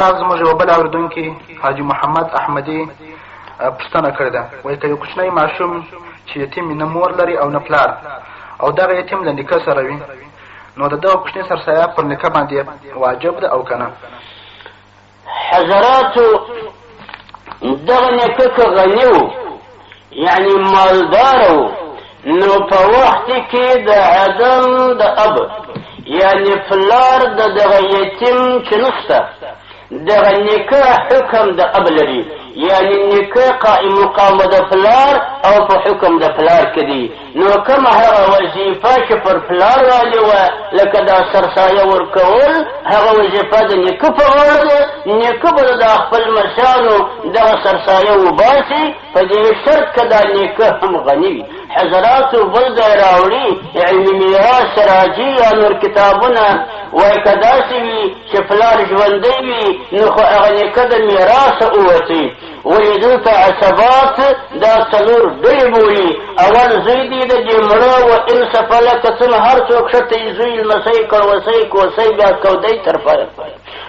زموږ یو بل اورېدونکي حاجي محمد احمدي پوښتنه کړې ده، وایي که یو کوچنی ماشوم چې یتیم نه مور لري او نه پلار او دغه یتیم له نیکه سره وي، نو د دغه کوچني سرسایه پر نیکه باندې واجب ده او که نه؟ حضراتو دغه نیکه که غني و یعنی مالدار و، نو په وخت کې د عدم د اب یعنی پلار د دغه یتیم چې نشته، دغه نیکه حکم د اب لري، یعنی نیکه قائم مقام د پلار او په حکم د پلار کې دی. نو کومه هغه وظیفه چې پر پلار والی وه لکه دا سرسایه ورکول، هغه وظیفه د نیکه په غاړه ده. نیکه به د خپل مشانو دغه سرسایه وباسي، په دې شرط که دا نیکه هم غني وي. حضراتو بل ځای راوړي علمي میراث راځي یا نور کتابونه، وایي که داسې وي چې پلار ژوندی وي نو خو هغه نیکه د میراثه ووتي، ولې دلته عصبات دا څلور ډلې بولي. اول زوی دی د دې مړه و ان سفله که څه هر څوک ښه ته زوی لمسی کړوسی کوسی بیا کودی تر پایه.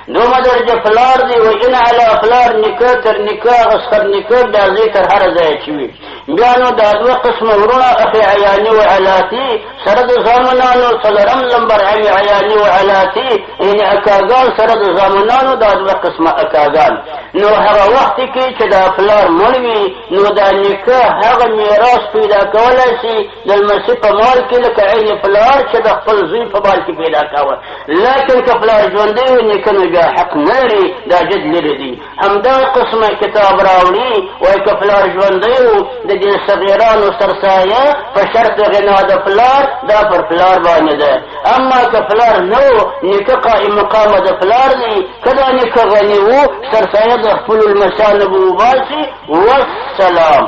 دومه درجه پلار دی و ان علا پلار نیکه تر نیکه غسخر نیکه بیا زوی تر هر ځایه چې وي. بیا نو دا دوه قسمه ورونه اخي عیاني و علاتي سره د زامنانو، څلورم لمبر عمي عیاني و علاتي یعنی اکاګان سره د زامنانو، دا دوه قسمه اکاګان. نو هغه وخت کې چې دا پلار مړ وي نو دا نیکه هغه میراث پیدا کولی شي د لمسي په مال کې لکه عین پلار چې د خپل زوی په مال کې پیدا کوه. لیکن که پلار ژوندی وي نیکه نو بیا حق نه لري، دا جد لري دي. همدغه قسمه کتاب راوړي وایي که پلار ژوندی و د دې صغیرانو سرسایه په شرط غنا د پلار دا پر پلار باندې ده. اما که پلار نه و نیکه قائم مقامه د پلار دی، که دا نیکه غني و سرسایه د خپلو لمسیانو به وباسي. والسلام.